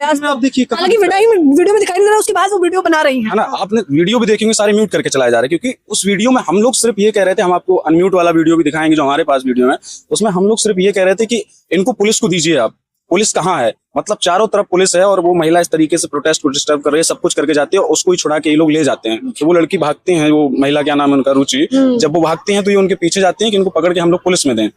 आप देखिए, हालांकि वीडियो में दिखाई नहीं दे रहा, उसके बाद वो वीडियो बना रही है ना। आपने वीडियो भी देखेंगे सारे म्यूट करके चलाए जा रहे हैं, क्योंकि उस वीडियो में हम लोग सिर्फ ये कह रहे थे, हम आपको अनम्यूट वाला वीडियो भी दिखाएंगे जो हमारे पास वीडियो है, उसमें हम लोग सिर्फ ये कह रहे थे कि इनको पुलिस को दीजिए आप। पुलिस कहाँ है? मतलब चारों तरफ पुलिस है और वो महिला इस तरीके से प्रोटेस्ट को डिस्टर्ब कर रही है, सब कुछ करके जाती है, उसको ही छुड़ा के ये लोग ले जाते हैं। तो वो लड़की भागती है, वो महिला क्या नाम है उनका, रुचि, जब वो भागती है तो ये उनके पीछे जाती है कि इनको पकड़ के हम लोग पुलिस में दें।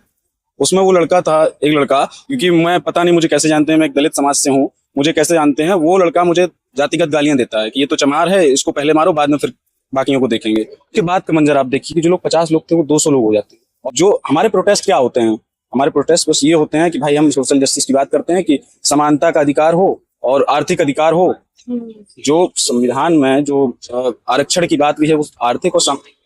उसमें वो लड़का था, एक लड़का, क्योंकि मैं पता नहीं मुझे कैसे जानते हैं, मैं एक दलित समाज से हूँ, मुझे कैसे जानते हैं, वो लड़का मुझे जातिगत गालियां देता है कि ये तो चमार है, इसको पहले मारो, बाद में फिर बाकियों को देखेंगे। उसके बाद का मंजर आप देखिए कि जो लोग 50 लोग थे वो 200 लोग हो जाते हैं। और जो हमारे प्रोटेस्ट क्या होते हैं, हमारे प्रोटेस्ट बस ये होते हैं कि भाई हम सोशल जस्टिस की बात करते हैं कि समानता का अधिकार हो और आर्थिक अधिकार हो। जो संविधान में जो आरक्षण की बात हुई है, वो आर्थिक और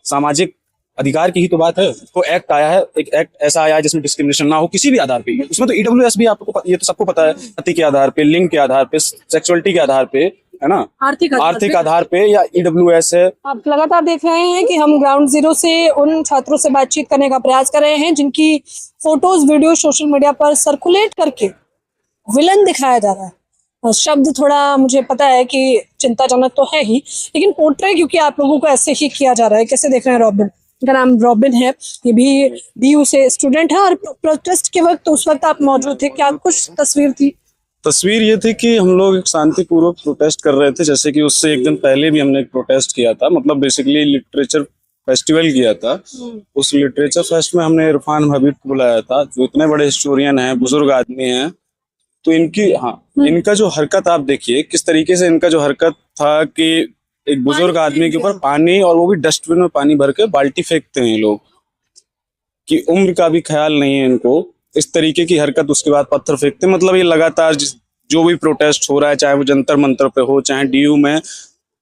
सामाजिक अधिकार की ही तो बात है। तो एक्ट आया है, एक एक्ट ऐसा आया है जिसमें डिस्क्रिमिनेशन ना हो किसी भी आधार पे। उसमें तो ईडब्ल्यूएस भी आपको ये तो सबको पता है, जाति के आधार पे, लिंग के आधार पे, सेक्सुअलिटी के आधार पे, है ना, आर्थिक आधार पे, या ईडब्ल्यूएस है। आप लगातार देख रहे हैं कि हम ग्राउंड जीरो से उन छात्रों से बातचीत करने का प्रयास कर रहे हैं जिनकी फोटोज वीडियो सोशल मीडिया पर सर्कुलेट करके विलन दिखाया जा रहा है। शब्द थोड़ा मुझे पता है कि चिंताजनक तो है ही, लेकिन पोर्ट्रे क्योंकि आप लोगों को ऐसे ही किया जा रहा है। कैसे देख रहे हैं? रॉबिन, इनका नाम रॉबिन है, ये भी बीयू से स्टूडेंट है और प्रोटेस्ट के वक्त उस वक्त आप मौजूद थे, क्या कुछ तस्वीर थी? तस्वीर ये थी कि हम लोग एक शांतिपूर्वक प्रोटेस्ट कर रहे थे, जैसे कि उससे एक दिन पहले भी हमने एक प्रोटेस्ट किया था, मतलब बेसिकली लिटरेचर फेस्टिवल किया था। उस लिटरेचर फेस्ट में हमने इरफान हबीब को बुलाया था, जो इतने बड़े हिस्टोरियन हैं, बुजुर्ग आदमी हैं। तो इनकी इनका जो हरकत आप देखिए, किस तरीके से इनका जो हरकत था कि एक बुजुर्ग आदमी के ऊपर पानी, और वो भी डस्टबिन में पानी भर के बाल्टी फेंकते हैं लोग, कि उम्र का भी ख्याल नहीं है इनको, इस तरीके की हरकत। उसके बाद पत्थर फेंकते, मतलब ये लगातार जो भी प्रोटेस्ट हो रहा है, चाहे वो जंतर मंतर पे हो, चाहे डीयू में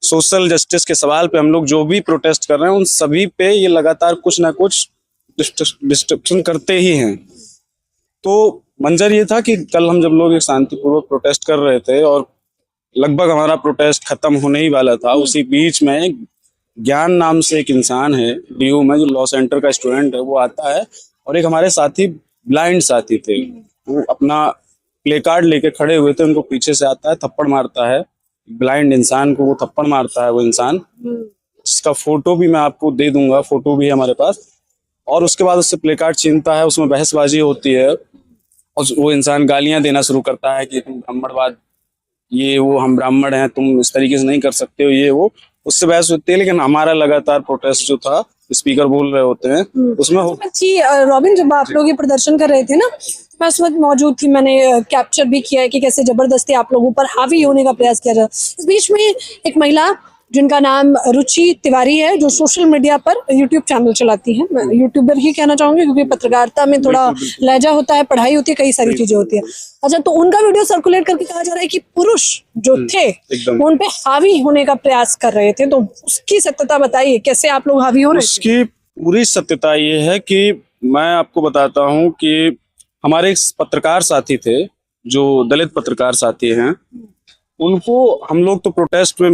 सोशल जस्टिस के सवाल पे हम लोग जो भी प्रोटेस्ट कर रहे हैं, उन सभी पे ये लगातार कुछ ना कुछ डिस्ट्रक्शन करते ही हैं। तो मंजर ये था कि कल हम जब लोग एक शांतिपूर्वक प्रोटेस्ट कर रहे थे और लगभग हमारा प्रोटेस्ट खत्म होने ही वाला था, उसी बीच में ज्ञान नाम से एक इंसान है डीयू में, जो लॉ सेंटर का स्टूडेंट है, वो आता है और एक हमारे साथी, ब्लाइंड साथी थे, वो अपना प्ले कार्ड लेके खड़े हुए थे, उनको पीछे से आता है, थप्पड़ मारता है ब्लाइंड इंसान को, वो थप्पड़ मारता है वो इंसान, जिसका फोटो भी मैं आपको दे दूंगा, फोटो भी है हमारे पास। और उसके बाद उससे प्ले कार्ड छीनता है, उसमें बहसबाजी होती है और वो इंसान गालियां देना शुरू करता है कि तुम ब्राह्मणवाद, ये वो, हम ब्राह्मण हैं, तुम इस तरीके से नहीं कर सकते हो, ये वो, उससे बहस होती है। लेकिन हमारा लगातार प्रोटेस्ट जो था, स्पीकर बोल रहे होते हैं उसमें जी। रॉबिन, जब आप लोग ये प्रदर्शन कर रहे थे ना, मैं उस वक्त मौजूद थी, मैंने कैप्चर भी किया है कि कैसे जबरदस्ती आप लोगों पर हावी होने का प्रयास किया जाए। इस बीच में एक महिला जिनका नाम रुचि तिवारी है, जो सोशल मीडिया पर यूट्यूब चैनल चलाती हैं, मैं यूट्यूबर ही कहना चाहूंगी क्योंकि पत्रकारिता में थोड़ा लहजा होता है, पढ़ाई होती है, कई सारी चीजें होती है। अच्छा, तो उनका वीडियो सर्कुलेट करके कहा जा रहा है कि पुरुष जो थे वो उन पे हावी होने का प्रयास कर रहे थे, तो उसकी सत्यता बताइए, कैसे आप लोग हावी हो रहे थे? उसकी पूरी सत्यता ये है कि मैं आपको बताता हूँ कि हमारे एक पत्रकार साथी थे, जो दलित पत्रकार साथी हैं, उनको हम लोग तो प्रोटेस्ट में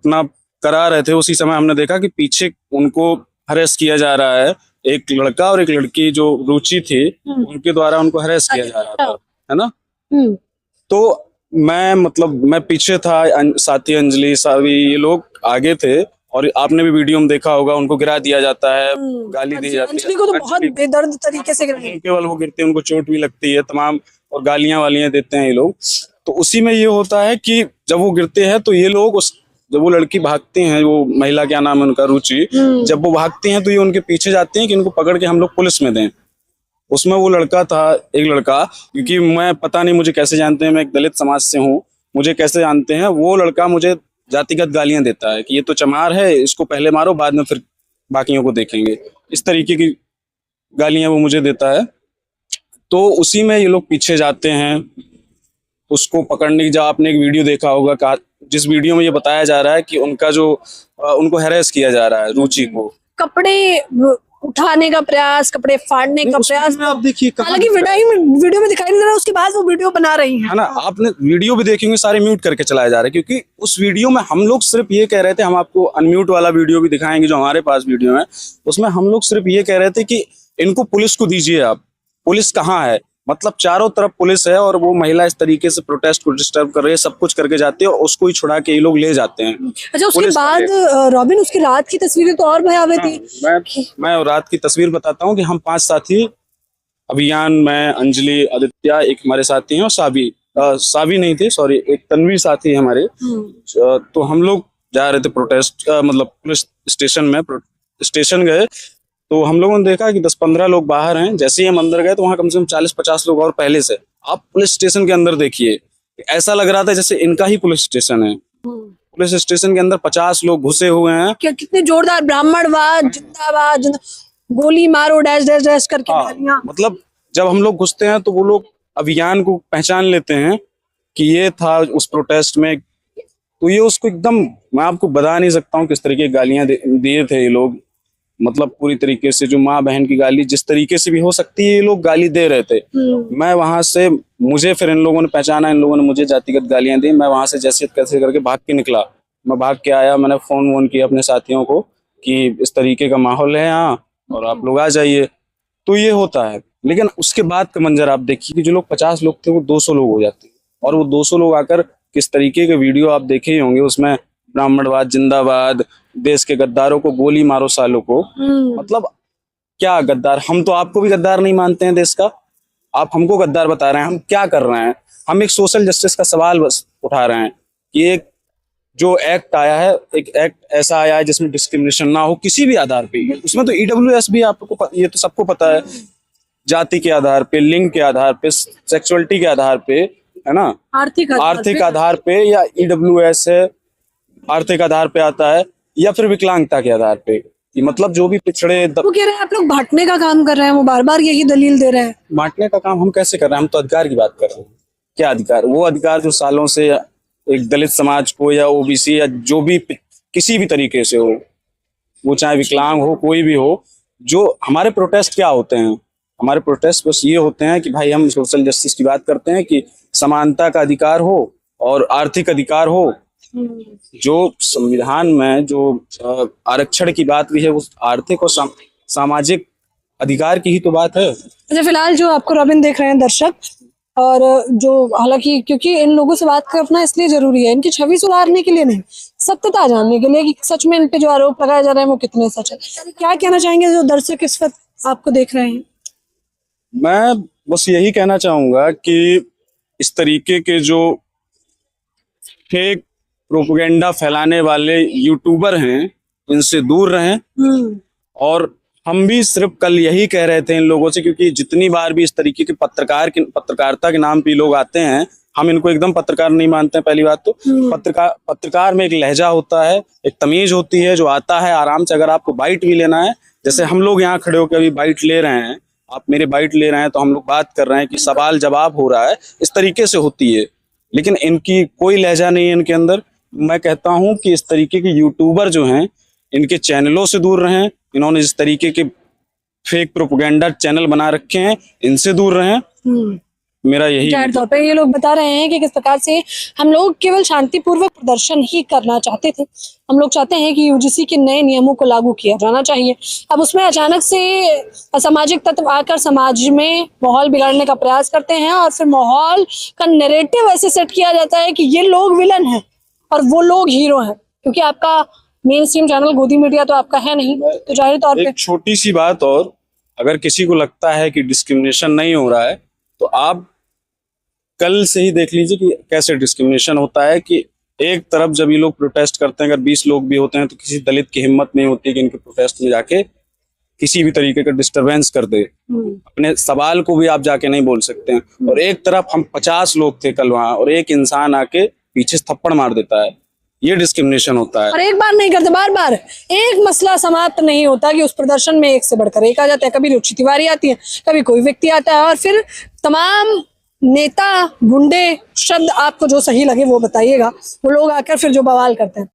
अपना करा रहे थे, उसी समय हमने देखा कि पीछे उनको हरेस किया जा रहा है, एक लड़का और एक लड़की जो रुचि थी, उनके द्वारा उनको हरेस किया जा रहा था, है ना। तो मैं पीछे था, साथी अंजलि, सावी, ये लोग आगे थे, और आपने भी वीडियो में देखा होगा, उनको गिरा दिया जाता है, गाली दी जाती है। अंजलि को तो बहुत बेदर्द तरीके से केवल वो गिरते हैं, उनको चोट भी लगती है तमाम, और गालियां वालियां देते हैं ये लोग। तो उसी में ये होता है कि जब वो गिरते हैं तो ये लोग जब वो लड़की भागती हैं, वो महिला क्या नाम है उनका, रुचि, जब वो भागती हैं तो ये उनके पीछे जाती हैं कि इनको पकड़ के हम लोग पुलिस में दें। उसमें वो लड़का था, एक लड़का, क्योंकि मैं पता नहीं मुझे कैसे जानते हैं, मैं एक दलित समाज से हूँ, मुझे कैसे जानते हैं, वो लड़का मुझे जातिगत गालियां देता है कि ये तो चमार है, इसको पहले मारो, बाद में फिर बाकियों को देखेंगे, इस तरीके की गालियां वो मुझे देता है। तो उसी में ये लोग पीछे जाते हैं उसको पकड़ने की। जब आपने एक वीडियो देखा होगा, जिस वीडियो में ये बताया जा रहा है कि उनको हैरेस किया जा रहा है, रुचि को, कपड़े उठाने का प्रयास, कपड़े फाड़ने का प्रयास, आप देखिए, हालांकि वीडियो में दिखाई नहीं दे रहा, उसके बाद वो वीडियो बना रही है ना। आपने वीडियो भी देखेंगे सारे म्यूट करके चलाए जा रहे हैं, क्योंकि उस वीडियो में हम लोग सिर्फ ये कह रहे थे, हम आपको अनम्यूट वाला वीडियो भी दिखाएंगे जो हमारे पास वीडियो है, उसमें हम लोग सिर्फ ये कह रहे थे कि इनको पुलिस को दीजिए आप। पुलिस कहाँ है? मतलब चारों तरफ पुलिस है और वो महिला इस तरीके से प्रोटेस्ट को डिस्टर्ब कर रही है, सब कुछ करके जाती है और उसको ही छुड़ा के ये लोग ले जाते हैं। अच्छा, उसके पुलिस बाद रॉबिन, उसकी रात की तस्वीरें तो और भयावह थी। मैं रात की तस्वीर बताता हूँ कि हम 5 साथी, अभियान, मैं, अंजलि, आदित्य, एक हमारे साथी हैं, और सावी नहीं थे, सॉरी, एक तन्वी साथी है हमारे। तो हम लोग जा रहे थे प्रोटेस्ट, मतलब पुलिस स्टेशन में स्टेशन गए, तो हम लोगों ने देखा कि 10-15 लोग बाहर हैं। जैसे ही हम अंदर गए तो वहाँ कम से कम 40-50 लोग और पहले से। आप पुलिस स्टेशन के अंदर देखिए, ऐसा लग रहा था जैसे इनका ही पुलिस स्टेशन है। पुलिस स्टेशन के अंदर 50 लोग घुसे हुए हैं। क्या कितने जोरदार ब्राह्मणवाद, जिंदाबाद, गोली मारो, डैश डैश डैश करके गालियां। मतलब जब हम लोग घुसते हैं तो वो लोग अभियान को पहचान लेते हैं कि ये था उस प्रोटेस्ट में, तो ये उसको एकदम, मैं आपको बता नहीं सकता हूँ किस तरीके की गालियां दिए थे ये लोग। मतलब पूरी तरीके से जो माँ बहन की गाली जिस तरीके से भी हो सकती है ये लोग गाली दे रहे थे। मैं वहां से, मुझे फिर इन लोगों ने पहचाना, इन लोगों ने मुझे जातिगत गालियां दी। मैं वहां से जैसे कैसे करके भाग के निकला। मैं भाग के आया, मैंने फोन वोन किया अपने साथियों को कि इस तरीके का माहौल है यहाँ और आप लोग आ जाइए। तो ये होता है। लेकिन उसके बाद का मंजर आप देखिए कि जो लोग 50 लोग थे वो 200 लोग हो जाते हैं, और वो 200 लोग आकर किस तरीके के वीडियो आप देखे ही होंगे, उसमें ब्राह्मणवाद जिंदाबाद, देश के गद्दारों को गोली मारो सालों को। मतलब क्या गद्दार, हम तो आपको भी गद्दार नहीं मानते हैं देश का, आप हमको गद्दार बता रहे हैं। हम क्या कर रहे हैं? हम एक सोशल जस्टिस का सवाल बस उठा रहे हैं कि एक जो एक्ट आया है, एक एक्ट ऐसा आया है जिसमें डिस्क्रिमिनेशन ना हो किसी भी आधार पे। उसमें तो ईडब्ल्यूएस भी, आपको ये तो सबको पता है, जाति के आधार पे, लिंग के आधार पे, सेक्सुअलिटी के आधार पे, है ना, आर्थिक आधार पे, या ईडब्ल्यूएस है आर्थिक आधार पे आता है, या फिर विकलांगता के आधार पे। कि मतलब जो भी पिछड़े वो कह रहे हैं आप लोग बांटने का काम कर रहे हैं, वो बार बार यही दलील दे रहे हैं। बांटने का काम हम कैसे कर रहे हैं? हम तो अधिकार की बात कर रहे हैं। क्या अधिकार? वो अधिकार जो सालों से एक दलित समाज को या ओबीसी या जो भी किसी भी तरीके से हो, वो चाहे विकलांग हो, कोई भी हो, जो हमारे प्रोटेस्ट क्या होते हैं? हमारे प्रोटेस्ट बस ये होते हैं कि भाई हम सोशल जस्टिस की बात करते हैं कि समानता का अधिकार हो और आर्थिक अधिकार हो। जो संविधान में जो आरक्षण की बात भी है, वो आर्थिक और सामाजिक अधिकार की ही तो बात है। अच्छा, फिलहाल जो आपको रॉबिन देख रहे हैं दर्शक, और जो हालांकि क्योंकि इन लोगों से बात करना इसलिए जरूरी है, इनकी छवि सुधारने के लिए नहीं, सत्यता जानने के लिए कि सच में इन पे जो आरोप लगाए जा रहे हैं वो कितने सच है। क्या कहना चाहेंगे जो दर्शक इस वक्त आपको देख रहे हैं? मैं बस यही कहना चाहूंगा कि इस तरीके के जो फेक प्रोपेगेंडा फैलाने वाले यूट्यूबर हैं, इनसे दूर रहें। और हम भी सिर्फ कल यही कह रहे थे इन लोगों से, क्योंकि जितनी बार भी इस तरीके के पत्रकारिता के नाम पे लोग आते हैं, हम इनको एकदम पत्रकार नहीं मानते हैं। पहली बात तो पत्रकार में एक लहजा होता है, एक तमीज होती है, जो आता है आराम से। अगर आपको बाइट भी लेना है, जैसे हम लोग यहाँ खड़े होकर अभी बाइट ले रहे हैं, आप मेरे बाइट ले रहे हैं, तो हम लोग बात कर रहे हैं कि सवाल जवाब हो रहा है, इस तरीके से होती है। लेकिन इनकी कोई लहजा नहीं है इनके अंदर। मैं कहता हूं कि इस तरीके के यूट्यूबर जो हैं, इनके चैनलों से दूर रहें। इन्होंने इस तरीके के फेक प्रोपेगेंडा चैनल बना रखे हैं, इनसे दूर रहें। मेरा यही जाहिर तौर पे ये लोग बता रहे हैं कि किस प्रकार से हम लोग केवल शांतिपूर्वक प्रदर्शन ही करना चाहते थे। हम लोग चाहते हैं कि यूजीसी के नए नियमों को लागू किया जाना चाहिए। अब उसमें अचानक से असामाजिक तत्व आकर समाज में माहौल बिगाड़ने का प्रयास करते हैं, और फिर माहौल का नैरेटिव ऐसे सेट किया जाता है कि ये लोग विलन हैं और वो लोग हीरो हैं। क्योंकि आपका मेन स्ट्रीम चैनल गोदी मीडिया तो आपका है नहीं, तो जाहिर तौर पे एक छोटी सी बात और, अगर किसी को लगता है कि डिस्क्रिमिनेशन नहीं हो रहा है, तो आप कल से ही देख लीजिए कि कैसे डिस्क्रिमिनेशन होता है। कि एक तरफ जब ये लोग प्रोटेस्ट करते हैं, अगर 20 लोग भी होते हैं, तो किसी दलित की हिम्मत नहीं होती कि इनके प्रोटेस्ट में जाके किसी भी तरीके का डिस्टरबेंस कर दे। अपने सवाल को भी आप जाके नहीं बोल सकते हैं। और एक तरफ हम 50 लोग थे कल वहां, और एक इंसान आके पीछे से थप्पड़ मार देता है। ये डिस्क्रिमिनेशन होता है। और एक बार नहीं करते, बार बार। एक मसला समाप्त नहीं होता कि उस प्रदर्शन में एक से बढ़कर एक आ जाता है। कभी रुचि तिवारी आती है, कभी कोई व्यक्ति आता है, और फिर तमाम नेता गुंडे शब्द आपको जो सही लगे वो बताइएगा, वो लोग आकर फिर जो बवाल करते हैं।